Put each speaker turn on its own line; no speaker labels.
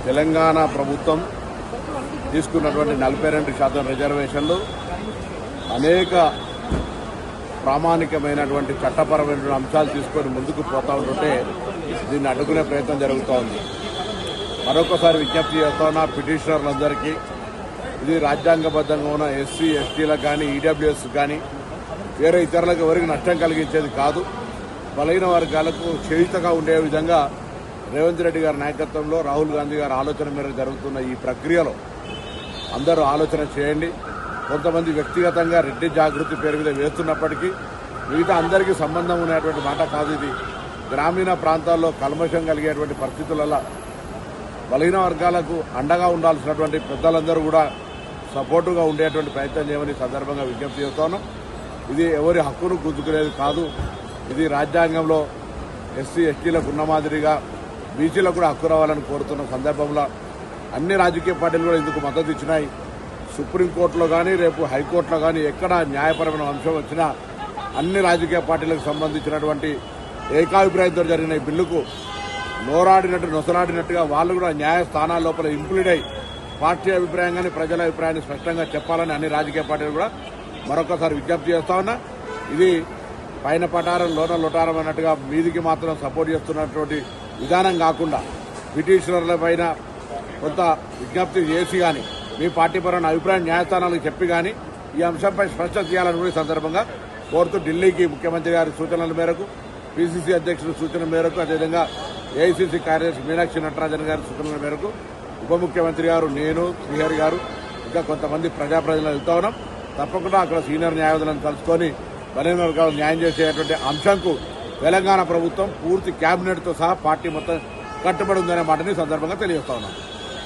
తెలంగాణ ప్రభుత్వం తీసుకున్నటువంటి 42% రిజర్వేషన్లు అనేక ప్రామాణికమైనటువంటి చట్టపరమైన అంశాలు తీసుకొని ముందుకు పోతా ఉంటుంటే దీన్ని అడ్డుకునే ప్రయత్నం జరుగుతూ ఉంది. మరొకసారి విజ్ఞప్తి చేస్తున్న పిటిషనర్లందరికీ ఇది రాజ్యాంగబద్ధంగా ఉన్న ఎస్సీ ఎస్టీలకు కానీ ఈడబ్ల్యూఎస్ కానీ వేరే ఇతరులకు ఎవరికి నష్టం కలిగించేది కాదు. బలహీన వర్గాలకు చేయుతగా ఉండే విధంగా రేవంత్ రెడ్డి గారి నాయకత్వంలో రాహుల్ గాంధీ గారి ఆలోచన మేరకు జరుగుతున్న ఈ ప్రక్రియలో అందరూ ఆలోచన చేయండి. కొంతమంది వ్యక్తిగతంగా రెడ్డి జాగృతి పేరు మీద వేస్తున్నప్పటికీ మిగతా అందరికీ సంబంధం ఉన్నటువంటి మాట కాదు. ఇది గ్రామీణ ప్రాంతాల్లో కల్మషం కలిగేటువంటి పరిస్థితులలో బలహీన వర్గాలకు అండగా ఉండాల్సినటువంటి పెద్దలందరూ కూడా సపోర్టుగా ఉండేటువంటి ప్రయత్నం చేయమని సందర్భంగా విజ్ఞప్తి చేస్తున్నాం. ఇది ఎవరి హక్కును గుంజుకునేది కాదు. ఇది రాజ్యాంగంలో ఎస్సీ ఎస్టీలకు ఉన్న మాదిరిగా బీసీలకు కూడా హక్కు రావాలని కోరుతున్న సందర్భంలో అన్ని రాజకీయ పార్టీలు కూడా ఇందుకు మద్దతు ఇచ్చినాయి. సుప్రీంకోర్టులో కానీ రేపు హైకోర్టులో కానీ ఎక్కడ న్యాయపరమైన అంశం వచ్చినా అన్ని రాజకీయ పార్టీలకు సంబంధించినటువంటి ఏకాభిప్రాయంతో జరిగిన ఈ బిల్లుకు నొసలాడినట్టుగా వాళ్ళు కూడా న్యాయస్థానాల లోపల ఇంప్లీడ్ అయి పార్టీ అభిప్రాయం కానీ ప్రజల అభిప్రాయాన్ని స్పష్టంగా చెప్పాలని అన్ని రాజకీయ పార్టీలు కూడా మరొకసారి విజ్ఞప్తి చేస్తా ఉన్నా. ఇది పైన పటారం లోన లొటారం అన్నట్టుగా మీదికి మాత్రం సపోర్ట్ చేస్తున్నటువంటి విధానం కాకుండా పిటిషనర్ల పైన కొంత విజ్ఞప్తి చేసి కానీ మీ పార్టీ పరమైన అభిప్రాయం న్యాయస్థానాలకు చెప్పి కానీ ఈ అంశంపై స్పష్టత చేయాలని కూడా ఈ సందర్భంగా కోరుతూ ఢిల్లీకి ముఖ్యమంత్రి గారి సూచనల మేరకు పిసిసి అధ్యక్షుల సూచన మేరకు అదేవిధంగా ఏఐసిసి కార్యదర్శి మీనాక్షి నటరాజన్ గారి సూచనల మేరకు ఉప ముఖ్యమంత్రి గారు, నేను, శ్రీహరి గారు ఇంకా కొంతమంది ప్రజాప్రతినిధులు వెళ్తా ఉన్నాం. తప్పకుండా అక్కడ సీనియర్ న్యాయవాదులను కలుసుకొని బలహీన వర్గాలకు న్యాయం చేసేటువంటి అంశంకు తెలంగాణ ప్రభుత్వం పూర్తి కేబినెట్తో సహా పార్టీ మొత్తం కట్టుబడి ఉందనే మాటని సందర్భంగా తెలియజేస్తా ఉన్నాం.